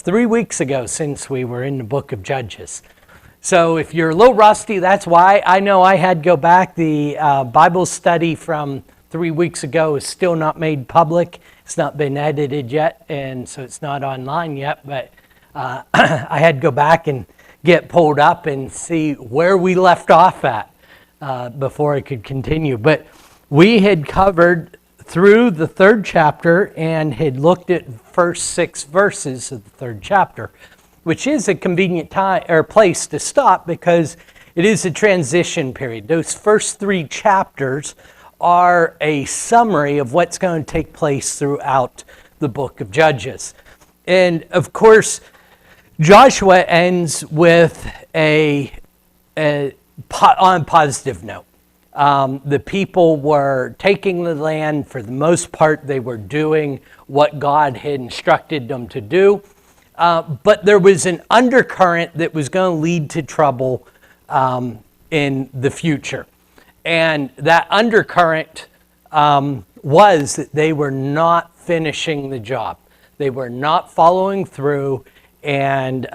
3 weeks ago since we were in the book of Judges. So if you're a little rusty, that's why. I know I had to go back. The Bible study from 3 weeks ago is still not made public. It's not been edited yet, and so it's not online yet. But I had to go back and get pulled up and see where we left off at before I could continue. But we had covered through the third chapter and had looked at first 6 verses of the third chapter, which is a convenient time or place to stop because it is a transition period. Those first 3 chapters are a summary of what's going to take place throughout the book of Judges. And of course, Joshua ends with on a positive note. The people were taking the land. For the most part, they were doing what God had instructed them to do. But there was an undercurrent that was going to lead to trouble in the future. And that undercurrent was that they were not finishing the job. They were not following through and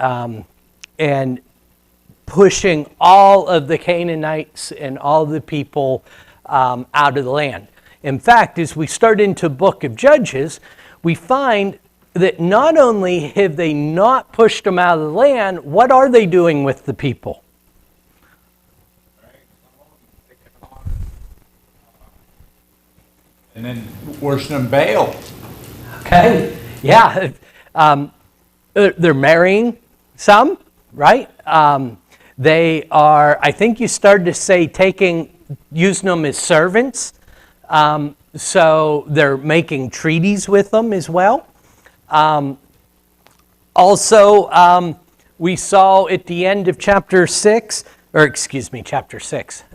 pushing all of the Canaanites and all the people out of the land. In fact, as we start into the book of Judges, we find that not only have they not pushed them out of the land, what are they doing with the people? And then worshiping Baal. Okay, yeah. They're marrying some, right? They are, I think you started to say, using them as servants. So they're making treaties with them as well. Also, we saw at the end of chapter 6,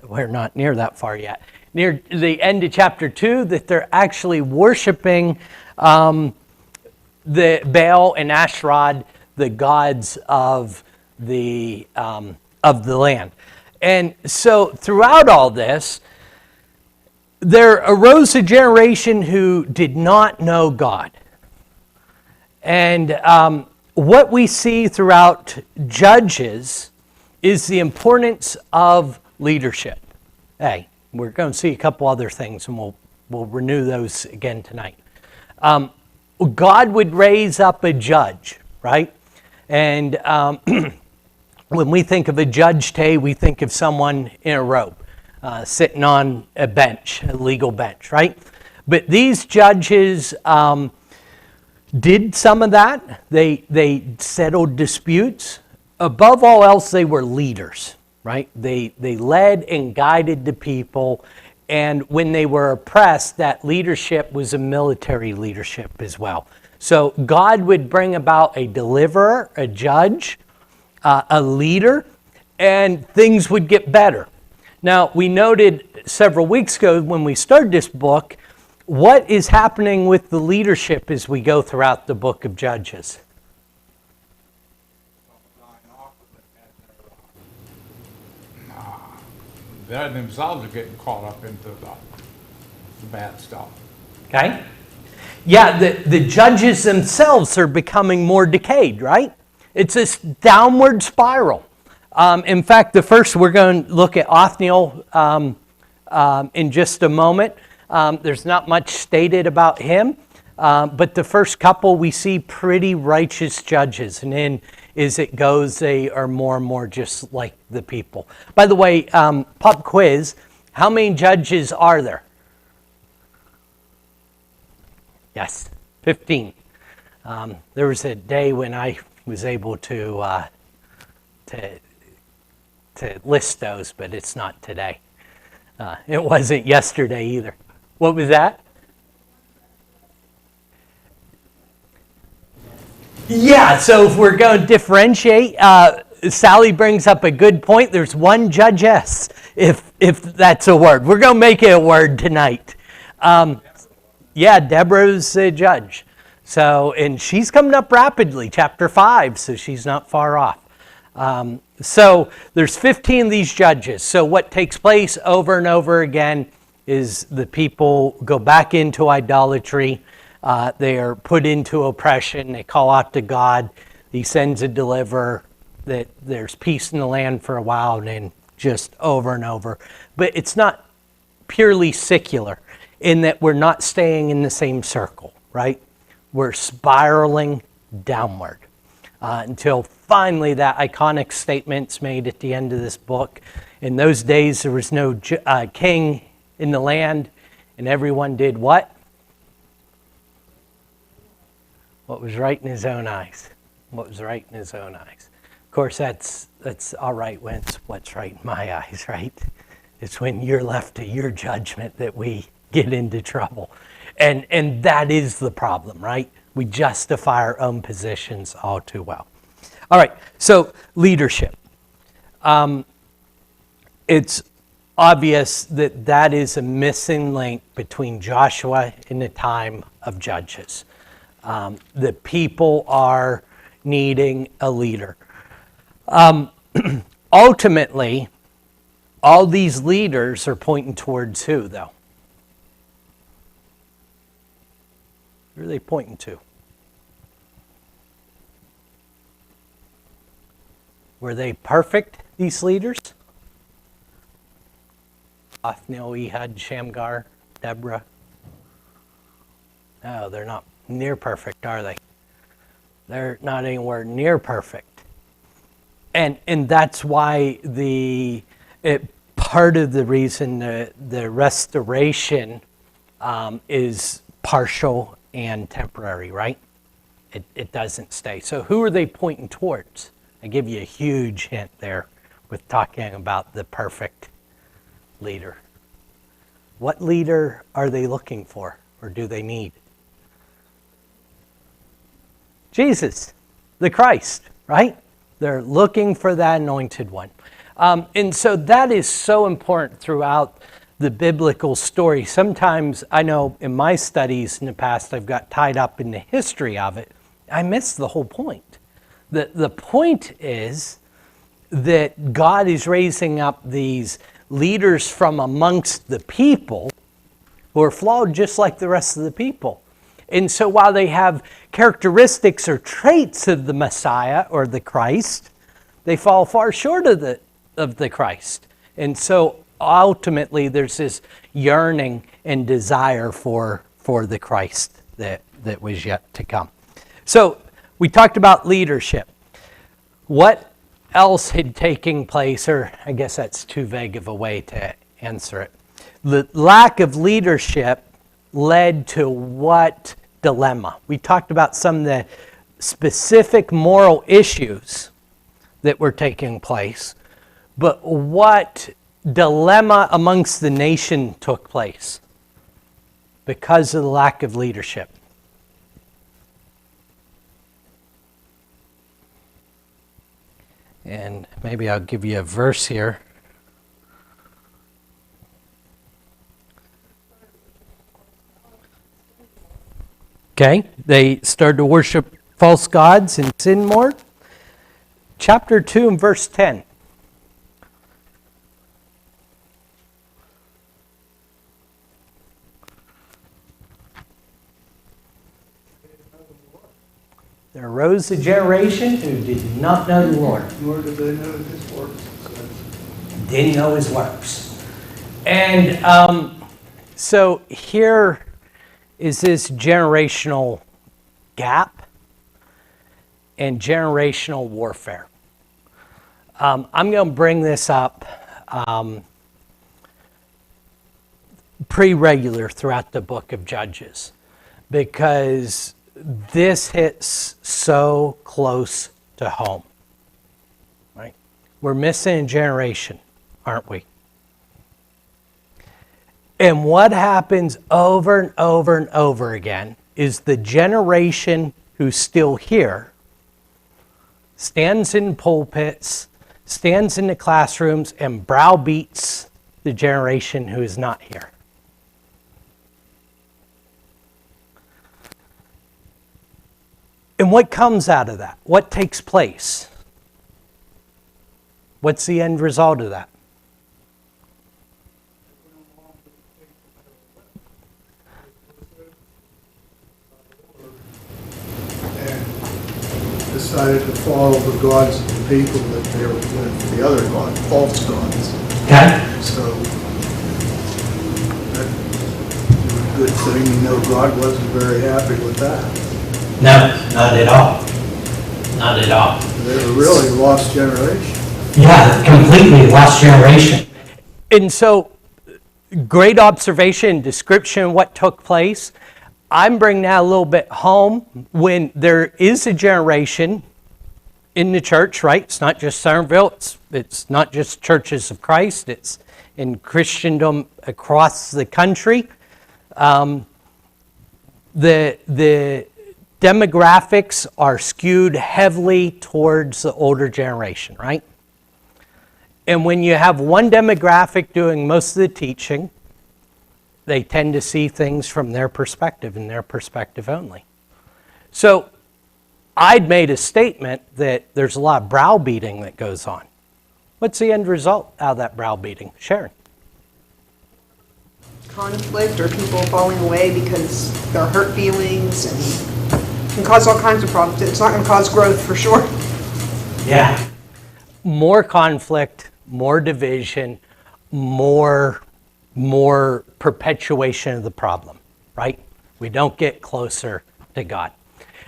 we're not near that far yet. Near the end of chapter 2, that they're actually worshiping the Baal and Asherah, the gods of the land. And so throughout all this, there arose a generation who did not know God. And what we see throughout Judges is the importance of leadership. Hey, we're going to see a couple other things, and we'll renew those again tonight. God would raise up a judge, right? And when we think of a judge today, we think of someone in a robe, sitting on a bench, a legal bench, right? But these judges did some of that. They settled disputes. Above all else, they were leaders, right? They led and guided the people. And when they were oppressed, that leadership was a military leadership as well. So God would bring about a deliverer, a judge, a leader, and things would get better. Now, we noted several weeks ago when we started this book, what is happening with the leadership as we go throughout the book of Judges? They themselves are getting caught up into the bad stuff. Okay? Yeah, the judges themselves are becoming more decayed, right? It's this downward spiral. In fact, we're going to look at Othniel in just a moment. There's not much stated about him, but the first couple we see pretty righteous judges. And then as it goes, they are more and more just like the people. By the way, pop quiz, how many judges are there? Yes, 15. There was a day when I was able to list those, but it's not today. It wasn't yesterday either. What was that? Yeah, so if we're going to differentiate, Sally brings up a good point. There's one judgess, if that's a word. We're going to make it a word tonight. Yeah, Deborah's a judge. So, and she's coming up rapidly, chapter 5, so she's not far off. So there's 15 of these judges. So what takes place over and over again is the people go back into idolatry. They are put into oppression. They call out to God. He sends a deliverer, that there's peace in the land for a while, and then just over and over. But it's not purely secular in that we're not staying in the same circle, right? We're spiraling downward until finally that iconic statement's made at the end of this book. In those days, there was no king in the land, and everyone did what? What was right in his own eyes. What was right in his own eyes. Of course, that's all right when it's what's right in my eyes, right? It's when you're left to your judgment that we get into trouble. And that is the problem, right? We justify our own positions all too well. All right, so leadership. It's obvious that that is a missing link between Joshua and the time of Judges. The people are needing a leader. Ultimately, all these leaders are pointing towards who, though? Who are they pointing to? Were they perfect, these leaders? Othniel, Ehud, Shamgar, Deborah? No, they're not near perfect, are they? They're not anywhere near perfect. And that's why part of the reason the restoration is partial and temporary, right? It doesn't stay. So who are they pointing towards? I give you a huge hint there with talking about the perfect leader. What leader are they looking for, or do they need? Jesus, the Christ, right? They're looking for that anointed one. And so that is so important throughout the biblical story. Sometimes, I know in my studies in the past, I've got tied up in the history of it. I missed the whole point. The point is that God is raising up these leaders from amongst the people who are flawed just like the rest of the people. And so while they have characteristics or traits of the Messiah or the Christ, they fall far short of the Christ. And so ultimately there's this yearning and desire for the Christ that was yet to come. So we talked about leadership. What else had taken place, or I guess that's too vague of a way to answer it. The lack of leadership led to what dilemma? We talked about some of the specific moral issues that were taking place, but what dilemma amongst the nation took place because of the lack of leadership? And maybe I'll give you a verse here. Okay, they started to worship false gods and sin more. Chapter 2 and verse 10. There arose a generation who did not know the Lord. Nor did they know his works. Didn't know his works. And so here is this generational gap and generational warfare. I'm going to bring this up pretty regular throughout the book of Judges because this hits so close to home, right? We're missing a generation, aren't we? And what happens over and over and over again is the generation who's still here stands in pulpits, stands in the classrooms, and browbeats the generation who is not here. And what comes out of that? What takes place? What's the end result of that? And this decided to follow the gods of the people that they were with, the other gods, false gods. Okay. So that was a good thing. You know, God wasn't very happy with that. No, not at all. Not at all. They were really a lost generation. Yeah, completely lost generation. And so, great observation, description of what took place. I'm bringing that a little bit home. When there is a generation in the church, right? It's not just Summerville. It's not just Churches of Christ. It's in Christendom across the country. The demographics are skewed heavily towards the older generation, right? And when you have one demographic doing most of the teaching, they tend to see things from their perspective and their perspective only. So I'd made a statement that there's a lot of browbeating that goes on. What's the end result out of that browbeating? Sharon? Conflict or people falling away because there are hurt feelings and can cause all kinds of problems. It's not going to cause growth for sure. Yeah. More conflict, more division, more perpetuation of the problem, right? We don't get closer to God.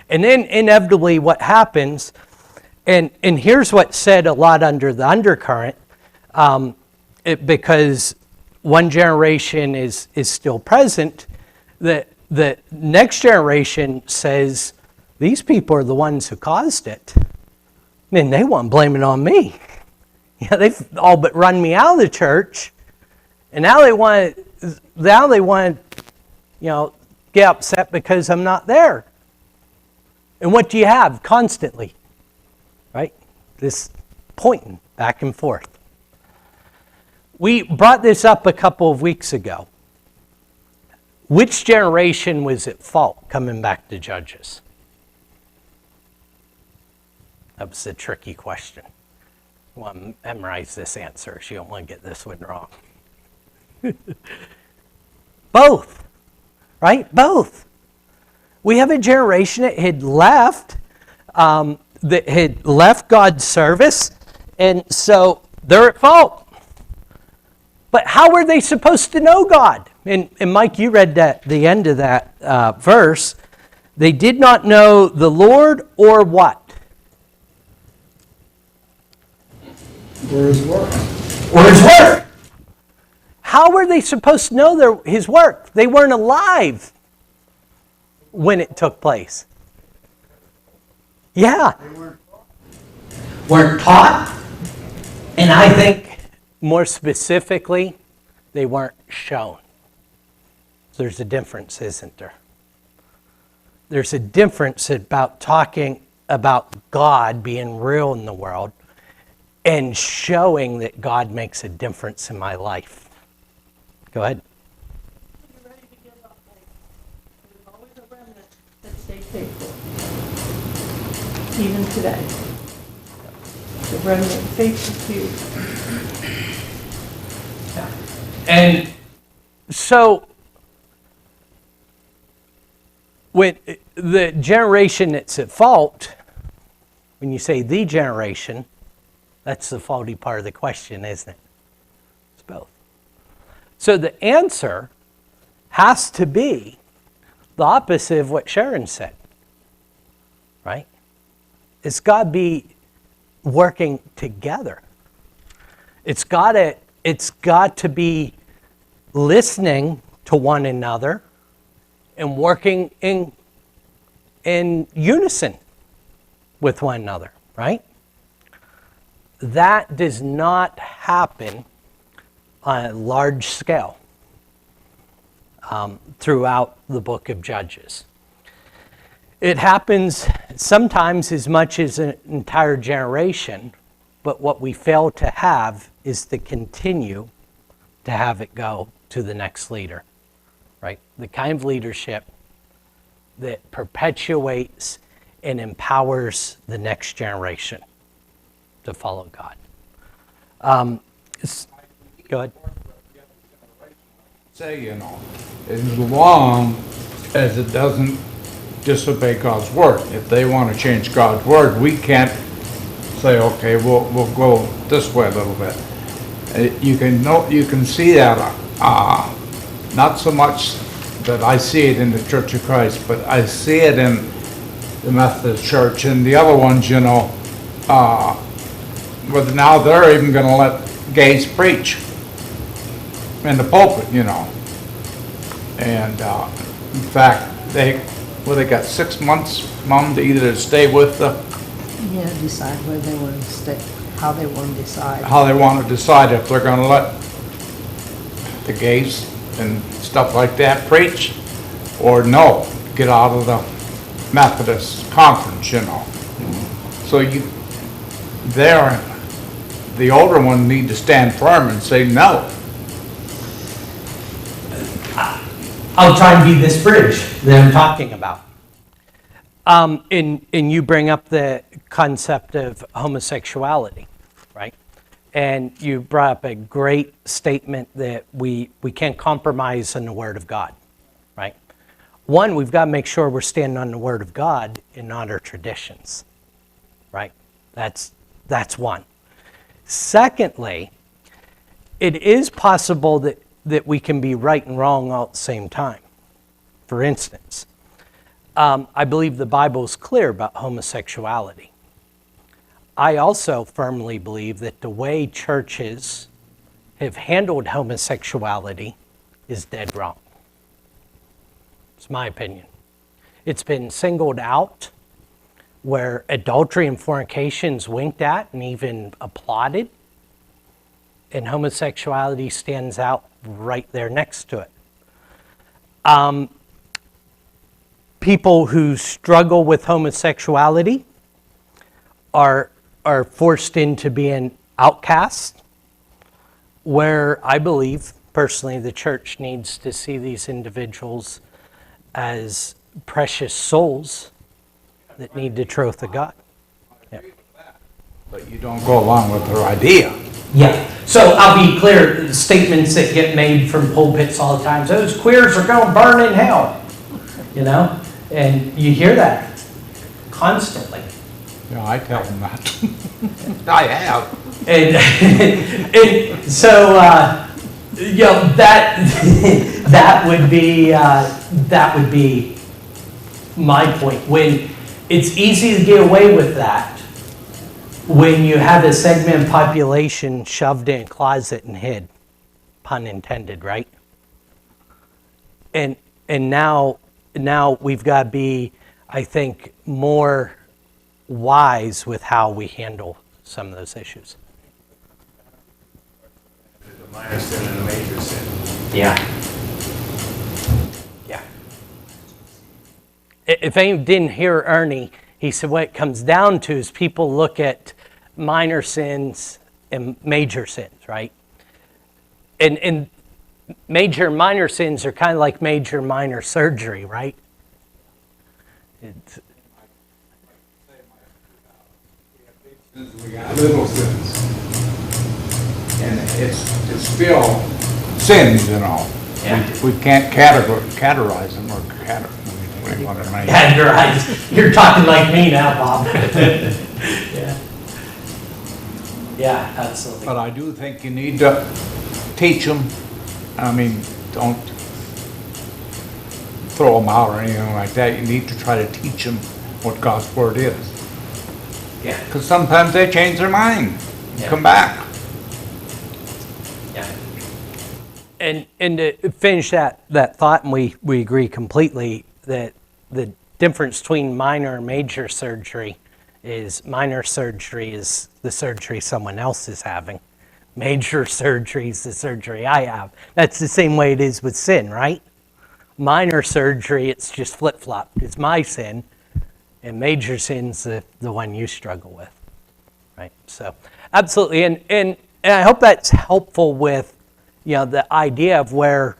And then inevitably what happens, and here's what's said a lot under the undercurrent, because one generation is still present, the next generation says, these people are the ones who caused it. And they want to blame it on me. Yeah, they've all but run me out of the church. And now they want to, get upset because I'm not there. And what do you have constantly? Right? This pointing back and forth. We brought this up a couple of weeks ago. Which generation was at fault coming back to Judges? That was a tricky question. You want to memorize this answer, so you don't want to get this one wrong. Both, right? Both. We have a generation that had left God's service, and so they're at fault. But how were they supposed to know God? And Mike, you read the end of that verse. They did not know the Lord or what? Or his work. Or his work. How were they supposed to know his work? They weren't alive when it took place. Yeah. They Weren't taught. And I think more specifically, they weren't shown. There's a difference, isn't there? There's a difference about talking about God being real in the world and showing that God makes a difference in my life. Go ahead. You're ready to give up faith. There's always a remnant that stays faithful. Even today. The remnant, faith is huge. And so, when the generation that's at fault, when you say the generation, that's the faulty part of the question, isn't it? It's both. So the answer has to be the opposite of what Sharon said, right? It's got to be working together. It's got to be listening to one another and working in unison with one another, right? That does not happen on a large scale throughout the book of Judges. It happens sometimes as much as an entire generation, but what we fail to have is to continue to have it go to the next leader, right? The kind of leadership that perpetuates and empowers the next generation to follow God. Go ahead. Say, as long as it doesn't disobey God's word. If they want to change God's word, we can't say, okay, we'll go this way a little bit. You can see that, not so much that I see it in the Church of Christ, but I see it in the Methodist Church and the other ones, where now they're even going to let gays preach in the pulpit, And in fact, they got 6 months, Mom, to either stay with the, Yeah, decide where they want to stay, how they want to decide. how they want to decide if they're going to let the gays and stuff like that preach, or no, get out of the Methodist conference, So the older one need to stand firm and say no. I'll try and be this bridge that I'm talking about. And you bring up the concept of homosexuality, right? And you brought up a great statement that we can't compromise on the Word of God, right? One, we've got to make sure we're standing on the Word of God and not our traditions, right? That's one. Secondly, it is possible that we can be right and wrong all at the same time. For instance, I believe the Bible is clear about homosexuality. I also firmly believe that the way churches have handled homosexuality is dead wrong. It's my opinion. It's been singled out where adultery and fornication is winked at and even applauded, and homosexuality stands out right there next to it. People who struggle with homosexuality are forced into being outcasts, where I believe, personally, the church needs to see these individuals as precious souls that need the truth of God. Yeah. But you don't go along with their idea. Yeah. So I'll be clear, the statements that get made from pulpits all the time, those queers are going to burn in hell, and you hear that constantly. Yeah, I tell them that. I have. And, and so, that would be my point. When it's easy to get away with that, when you have a segment of population shoved in a closet and hid, pun intended, right? And now we've got to be, I think, more wise with how we handle some of those issues. There's a minor sin and a major sin. Yeah. Yeah. If anyone didn't hear Ernie, he said what it comes down to is people look at minor sins and major sins, right? And major and minor sins are kind of like major minor surgery, right? We got little sins. And it's still sins, Yeah. We can't categorize them or Categorize. You're talking like me now, Bob. Yeah. Yeah, absolutely. But I do think you need to teach them. Don't throw them out or anything like that. You need to try to teach them what God's Word is. Yeah. Because sometimes they change their mind and Yeah. come back. Yeah. And to finish that thought, and we agree completely that the difference between minor and major surgery is minor surgery is the surgery someone else is having. Major surgery is the surgery I have. That's the same way it is with sin, right? Minor surgery, it's just flip-flopped. It's my sin, and major sin's the one you struggle with, right? So, absolutely, and I hope that's helpful with, the idea of where,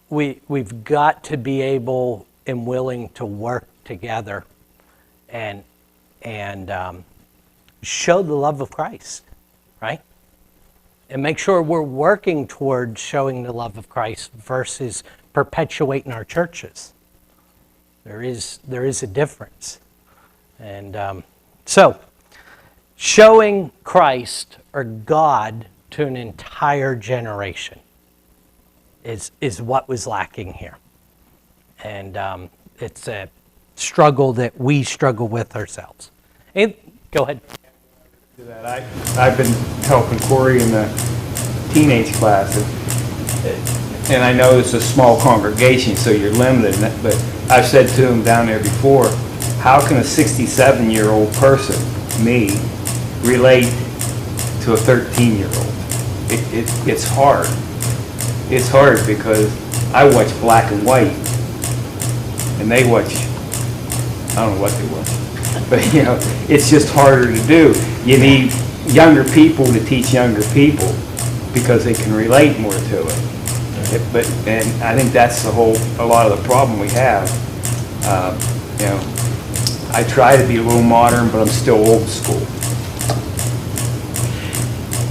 we've got to be able and willing to work together and show the love of Christ, right? And make sure we're working towards showing the love of Christ versus perpetuating our churches. There is a difference. And so, showing Christ or God to an entire generation is what was lacking here. And it's a struggle that we struggle with ourselves. And, go ahead. To that, I've been helping Corey in the teenage class, and I know it's a small congregation, so you're limited, but I've said to him down there before, how can a 67-year-old person, me, relate to a 13-year-old? It's hard. It's hard because I watch black and white, and they watch, I don't know what they watch, but you know, it's just harder to do. You need younger people to teach younger people because they can relate more to it. And I think that's a lot of the problem we have. You know, I try to be a little modern, but I'm still old school.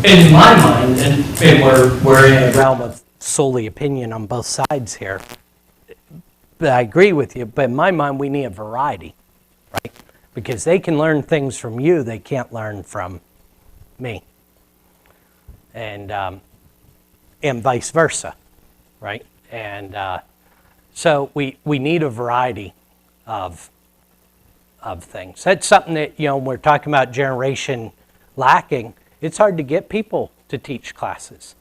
In my mind, and we're in a realm of solely opinion on both sides here, but I agree with you, but in my mind, we need a variety, right? Because they can learn things from you they can't learn from me. And vice versa, right? And so we need a variety of things. That's something that, you know, when we're talking about generation lacking, it's hard to get people to teach classes.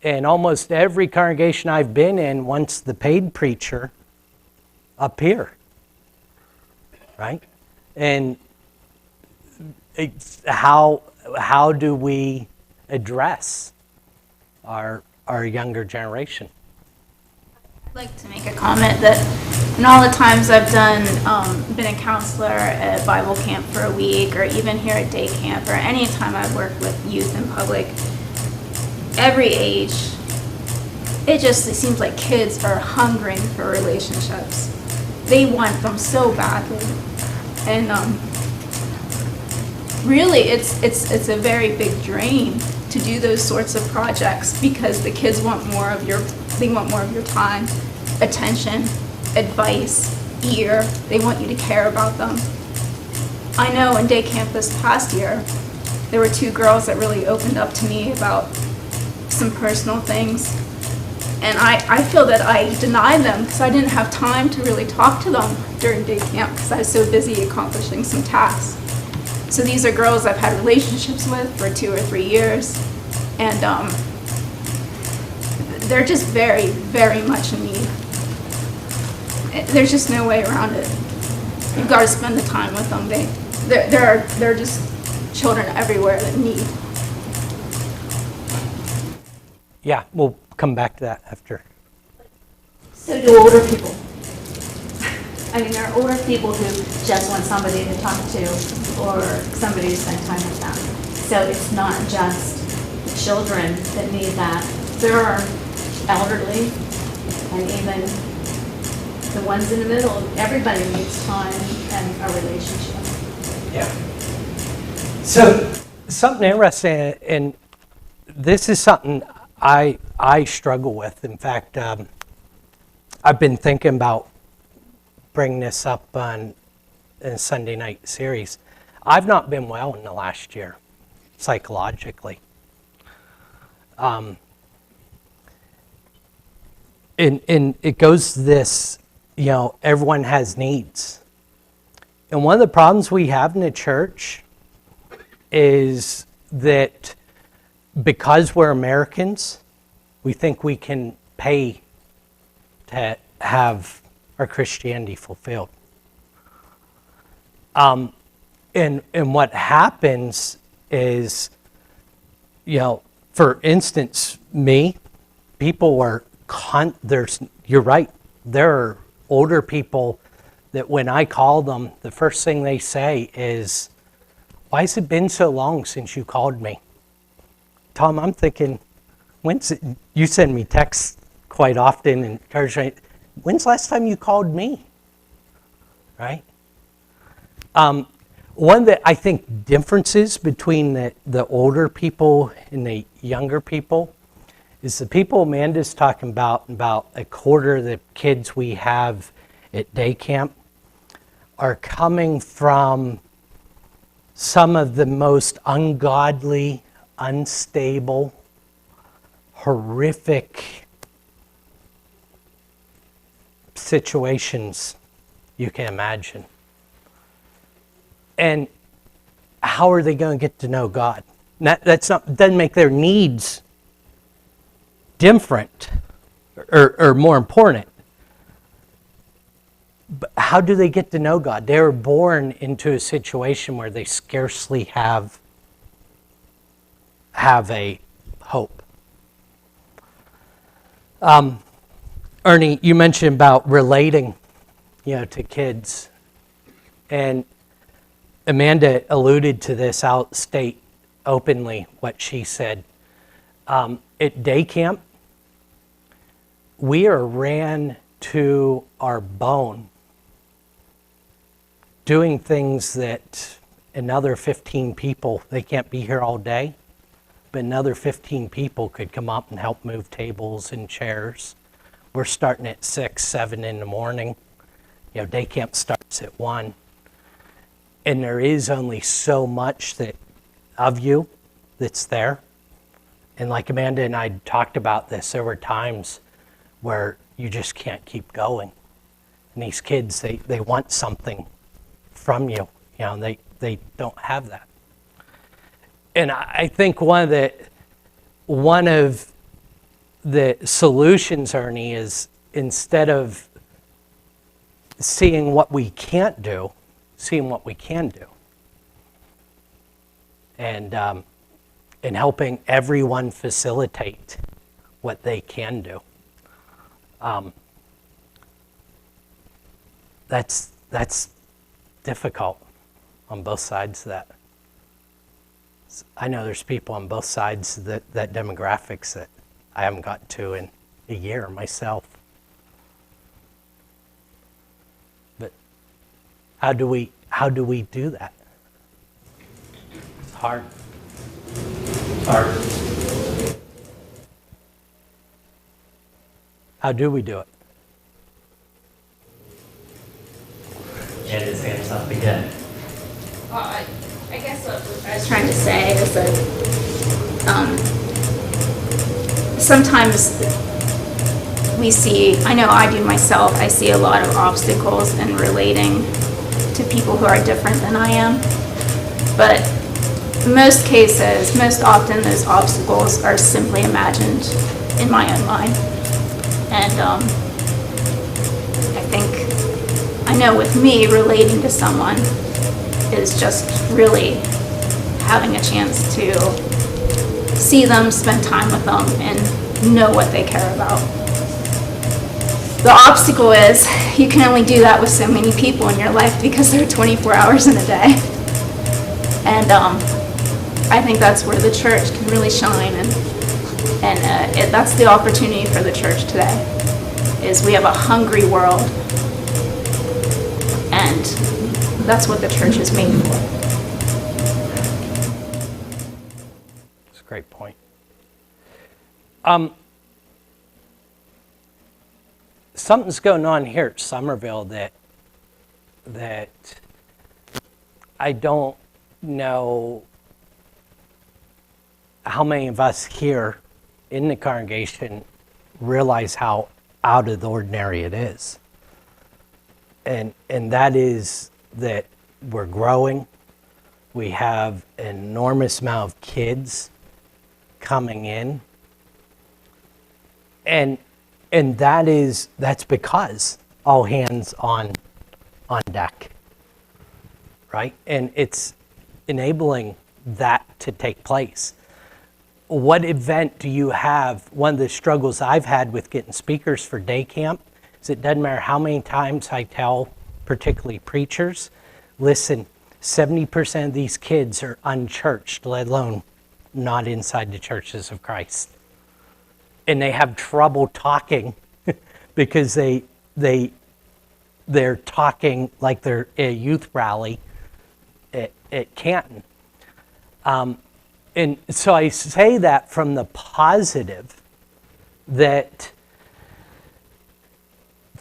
And almost every congregation I've been in wants the paid preacher up here, right? And it's how do we address our younger generation? I'd like to make a comment that in all the times I've been a counselor at Bible camp for a week, or even here at day camp, or any time I've worked with youth in public, every age, it seems like kids are hungering for relationships. They want them so badly. And really, it's a very big drain to do those sorts of projects because the kids want more of your time, attention, advice, ear. They want you to care about them. I know in day camp this past year, there were 2 girls that really opened up to me about some personal things. And I feel that I denied them because I didn't have time to really talk to them during day camp because I was so busy accomplishing some tasks. So these are girls I've had relationships with for 2 or 3 years, and they're just very, very much in need. There's just no way around it. You've got to spend the time with them. There are just children everywhere that need. Yeah, we'll come back to that after. So do older people. I mean, there are older people who just want somebody to talk to or somebody to spend time with them. So it's not just the children that need that. There are elderly and even the ones in the middle. Everybody needs time and a relationship. Yeah. So something interesting, and this is something I struggle with. In fact, I've been thinking about bringing this up on a Sunday night series. I've not been well in the last year, psychologically. And it goes to this, you know, everyone has needs. And one of the problems we have in the church is that because we're Americans, we think we can pay to have our Christianity fulfilled. And what happens is, you know, for instance, me, people are, you're right, there are older people that when I call them, the first thing they say is, why has it been so long since you called me? Tom, I'm thinking, you send me texts quite often and encourage me, when's the last time you called me? Right? One that I think differences between the older people and the younger people is the people Amanda's talking about a quarter of the kids we have at day camp are coming from some of the most ungodly, unstable, horrific situations you can imagine. And how are they going to get to know God? Doesn't make their needs different or more important. But how do they get to know God? They were born into a situation where they scarcely have a hope. Ernie, you mentioned about relating, to kids, and Amanda alluded to this. I'll state openly what she said. At day camp, we are ran to our bone doing things that another 15 people, they can't be here all day, but another 15 people could come up and help move tables and chairs. We're starting at 6, 7 in the morning. Day camp starts at 1. And there is only so much of you that's there. And like Amanda and I talked about this, there were times where you just can't keep going. And these kids, they want something from you. They don't have that. And I think one of the solutions, Ernie, is instead of seeing what we can't do, seeing what we can do. And helping everyone facilitate what they can do. That's difficult on both sides of that. I know there's people on both sides that demographics that I haven't gotten to in a year myself. But how do we do that? It's hard. It's hard. How do we do it? And his hands up again. Well, I guess what I was trying to say is that sometimes we see, I know I do myself, I see a lot of obstacles in relating to people who are different than I am. But in most cases, most often those obstacles are simply imagined in my own mind. And I know with me, relating to someone is just really having a chance to see them, spend time with them, and know what they care about. The obstacle is you can only do that with so many people in your life because there are 24 hours in a day. And I think that's where the church can really shine, and that's the opportunity for the church today, is we have a hungry world, and that's what the church is made for. That's a great point. Something's going on here at Summerville that I don't know how many of us here in the congregation realize how out of the ordinary it is. And that is that we're growing. We have an enormous amount of kids coming in. And that's because all hands on deck, right? And it's enabling that to take place. What event do you have? One of the struggles I've had with getting speakers for day camp is it doesn't matter how many times I tell particularly preachers, listen, 70% of these kids are unchurched, let alone not inside the churches of Christ. And they have trouble talking because they're talking like they're at a youth rally at Canton. And so I say that from the positive, that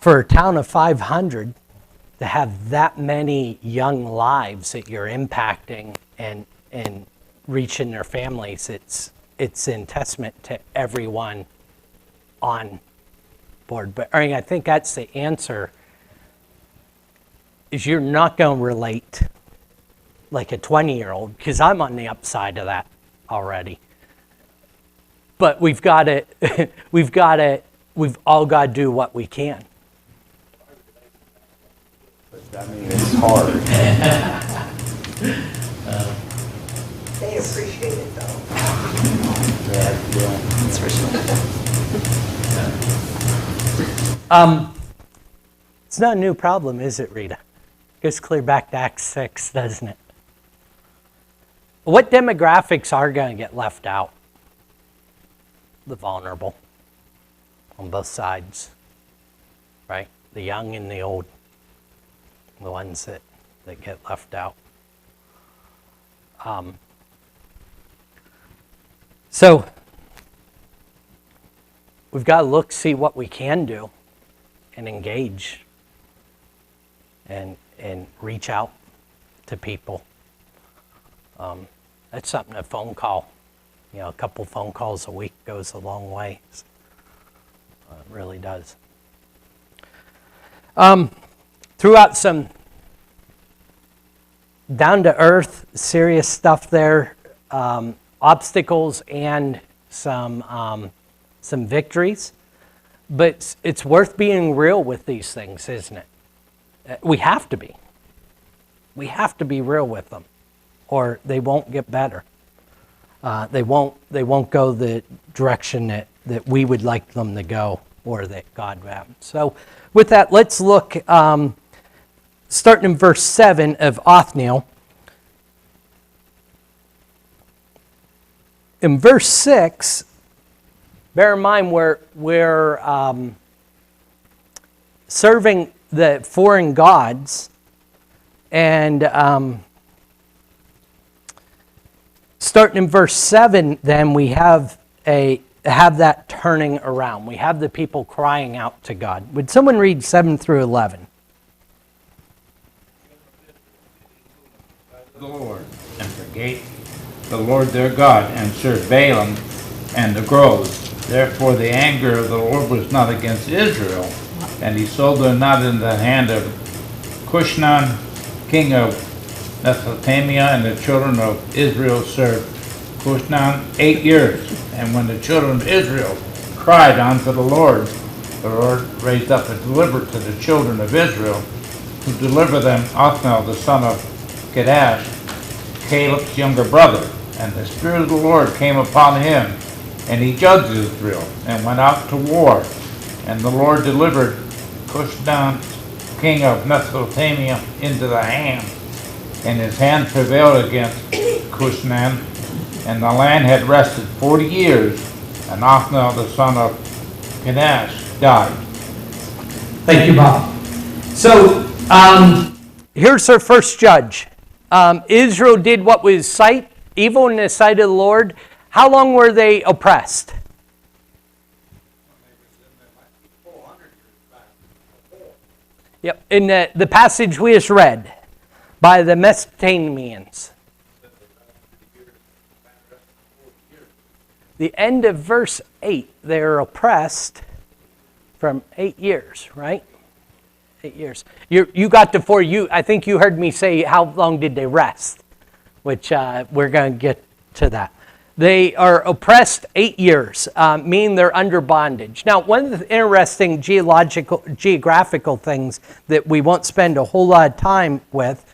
for a town of 500 to have that many young lives that you're impacting and reaching their families, it's in testament to everyone on board. But I think that's the answer, is you're not going to relate like a 20-year-old, because I'm on the upside of that already. But we've all got to do what we can. I mean, it's hard. They appreciate it though. That's for sure. It's not a new problem, is it, Rita? Goes clear back to Acts 6, doesn't it? What demographics are going to get left out? The vulnerable on both sides, right? The young and the old, the ones that get left out. So we've got to look, see what we can do and engage and reach out to people. That's something, a phone call, a couple phone calls a week goes a long way. It really does. Throughout some down-to-earth, serious stuff there, obstacles and some victories. But it's worth being real with these things, isn't it? We have to be. We have to be real with them, or they won't get better. They won't go the direction that we would like them to go, or that God would have. So with that, let's look, starting in verse 7 of Othniel. In verse 6, bear in mind we're serving the foreign gods, and starting in verse 7, then we have that turning around. We have the people crying out to God. Would someone read 7 through 11? The Lord, and forgate the Lord their God, and served Balaam and the groves. Therefore the anger of the Lord was not against Israel, and he sold them not in the hand of Cushnan, king of Mesopotamia, and the children of Israel served Cushnan 8 years. And when the children of Israel cried unto the Lord raised up a deliverer to the children of Israel, to deliver them Othniel the son of Kedash, Caleb's younger brother. And the Spirit of the Lord came upon him, and he judged Israel, and went out to war. And the Lord delivered Cushnan, king of Mesopotamia, into the hand, and his hand prevailed against Cushnan, and the land had rested 40 years, and Othniel the son of Kedash died. Thank you, Bob. So here's our first judge. Israel did what was evil in the sight of the Lord. How long were they oppressed? Yep, in the passage we just read, by the Mesopotamians. The end of verse 8, they're oppressed from 8 years, right? 8 years. You got to 4. I think you heard me say, how long did they rest? Which we're going to get to that. They are oppressed 8 years, meaning they're under bondage. Now, one of the interesting geographical things that we won't spend a whole lot of time with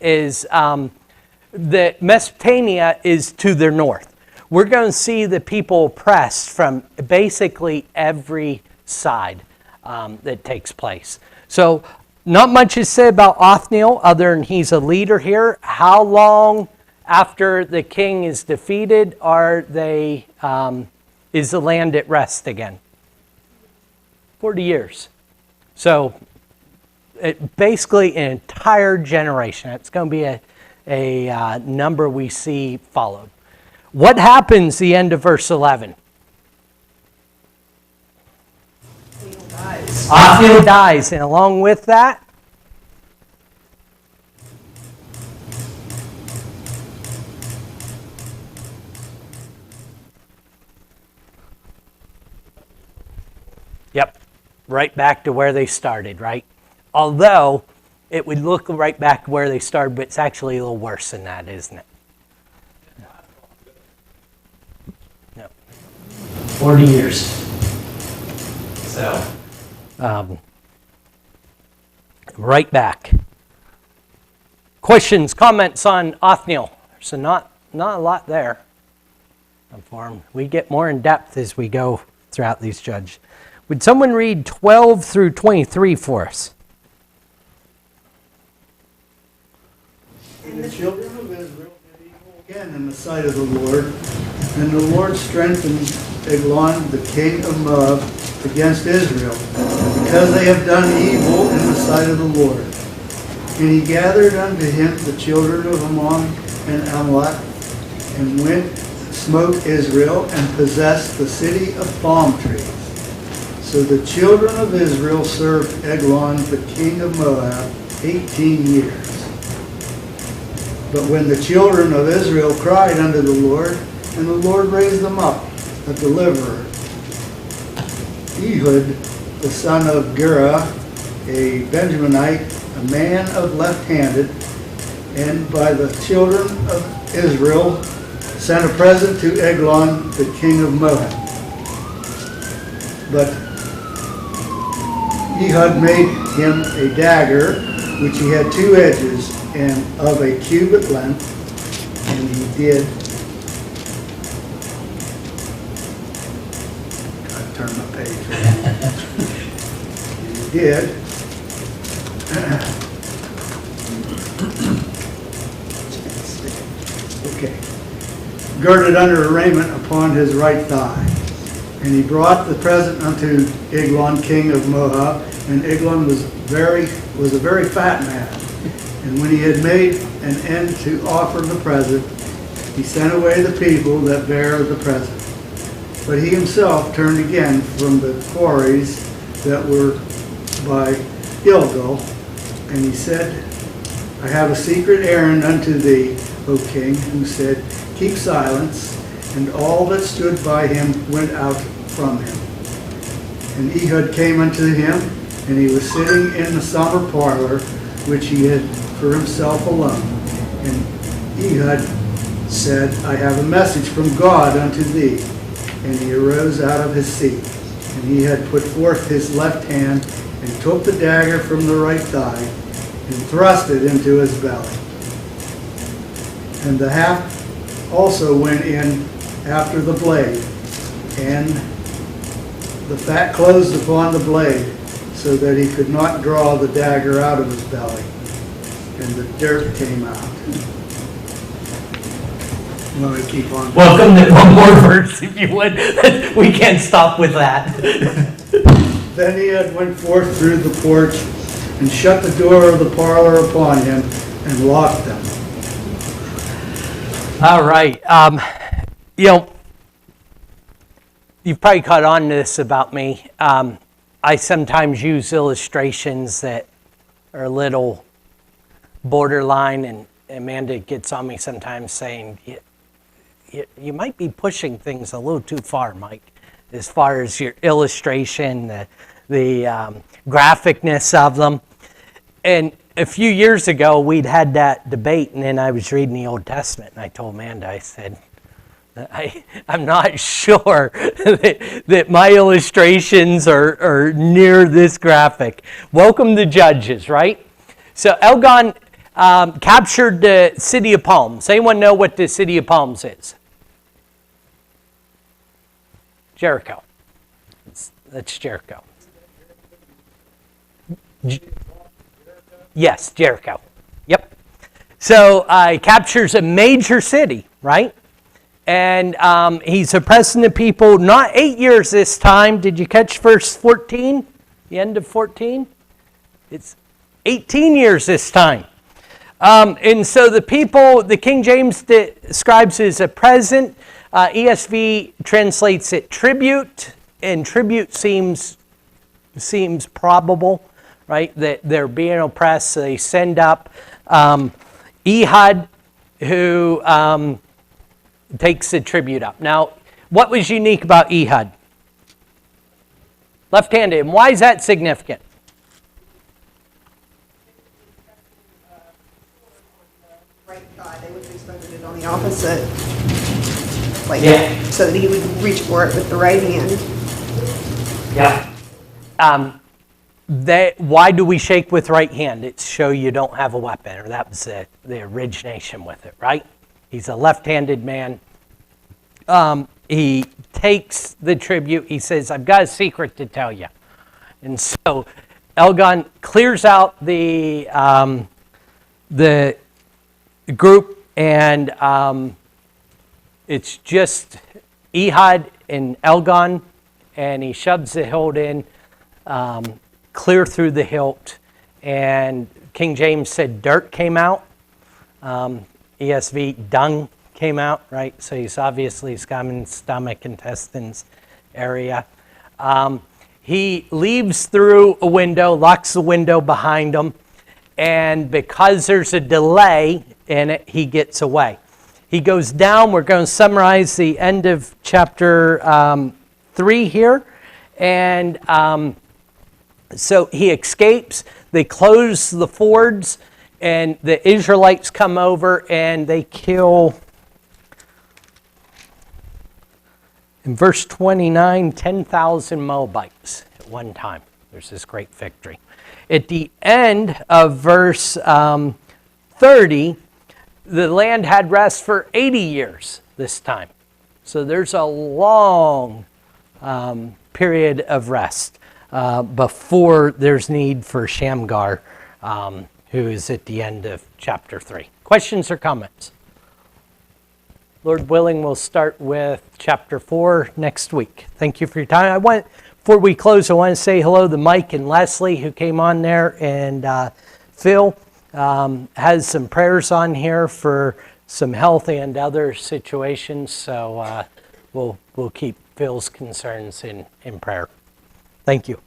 is that Mesopotamia is to their north. We're going to see the people oppressed from basically every side that takes place. So not much is said about Othniel other than he's a leader here. How long after the king is defeated is the land at rest again? 40 years. So basically an entire generation. It's going to be a number we see followed. What happens the end of verse 11? Othniel dies, and along with that, yep, right back to where they started, right? Although it would look right back where they started, but it's actually a little worse than that, isn't it? No. 40 years. So, Right back. Questions, comments on Othniel? So not a lot there for him. We get more in depth as we go throughout these judges. Would someone read 12 through 23 for us? And the children of Israel did evil again in the sight of the Lord, and the Lord strengthened Eglon, the king of Moab, against Israel, because they have done evil in the sight of the Lord. And he gathered unto him the children of Ammon and Amalek, and went, smote Israel, and possessed the city of palm trees. So the children of Israel served Eglon, the king of Moab, 18 years. But when the children of Israel cried unto the Lord, and the Lord raised them up a deliverer, Ehud, the son of Gera, a Benjaminite, a man of left-handed, and by the children of Israel sent a present to Eglon, the king of Moab. But Ehud made him a dagger, which he had 2 edges, and of a cubit length, and he did. I turn my page. And he did. Okay. Girded under a raiment upon his right thigh. And he brought the present unto Eglon, king of Moab, and Eglon was a very fat man. And when he had made an end to offer the present, he sent away the people that bare the present. But he himself turned again from the quarries that were by Gilgal, and he said, I have a secret errand unto thee, O king, who said, keep silence. And all that stood by him went out from him. And Ehud came unto him, and he was sitting in the summer parlor, which he had for himself alone. And Ehud said, I have a message from God unto thee. And he arose out of his seat. And he had put forth his left hand, and took the dagger from the right thigh, and thrust it into his belly. And the haft also went in after the blade, and the fat closed upon the blade, so that he could not draw the dagger out of his belly, and the dirt came out. Well, we keep on. Welcome to one more verse, if you would. We can't stop with that. Then he had went forth through the porch, and shut the door of the parlor upon him, and locked them. All right. You've probably caught on to this about me. I sometimes use illustrations that are a little borderline, and Amanda gets on me sometimes saying, you might be pushing things a little too far, Mike, as far as your illustration, the graphicness of them. And a few years ago, we'd had that debate, and then I was reading the Old Testament, and I told Amanda, I said, I'm not sure that my illustrations are near this graphic. Welcome to Judges, right? So Elgon captured the city of Palms. Anyone know what the city of Palms is? Jericho. That's Jericho. Yes, Jericho. Yep. So captures a major city, right? And he's oppressing the people, not 8 years this time. Did you catch verse 14? The end of 14? It's 18 years this time. And so the people, the King James describes as a present. ESV translates it tribute, and tribute seems seems probable, right? That they're being oppressed. So they send up Ehud, who takes the tribute up. Now, what was unique about Ehud? Left-handed. And why is that significant? Right thigh, they would have expected it on the opposite. Like, Yeah. so that he would reach for it with the right hand. Yeah. Why do we shake with right hand? It's show you don't have a weapon, or that was the origination with it, right? He's a left-handed man. He takes the tribute. He says, I've got a secret to tell you. And so Elgon clears out the group, and it's just Ehud and Elgon, and he shoves the hilt in, clear through the hilt, and King James said dirt came out. ESV, dung came out, right? So he's obviously got him in stomach, intestines area. He leaves through a window, locks the window behind him, and because there's a delay in it, he gets away. He goes down. We're going to summarize the end of chapter 3 here. And so he escapes. They close the fords, and the Israelites come over, and they kill, in verse 29, 10,000 Moabites at one time. There's this great victory. At the end of verse 30, the land had rest for 80 years this time. So there's a long period of rest before there's need for Shamgar, who is at the end of chapter 3. Questions or comments? Lord willing, we'll start with chapter 4 next week. Thank you for your time. Before we close, I want to say hello to Mike and Leslie who came on there, and Phil has some prayers on here for some health and other situations, so we'll keep Phil's concerns in prayer. Thank you.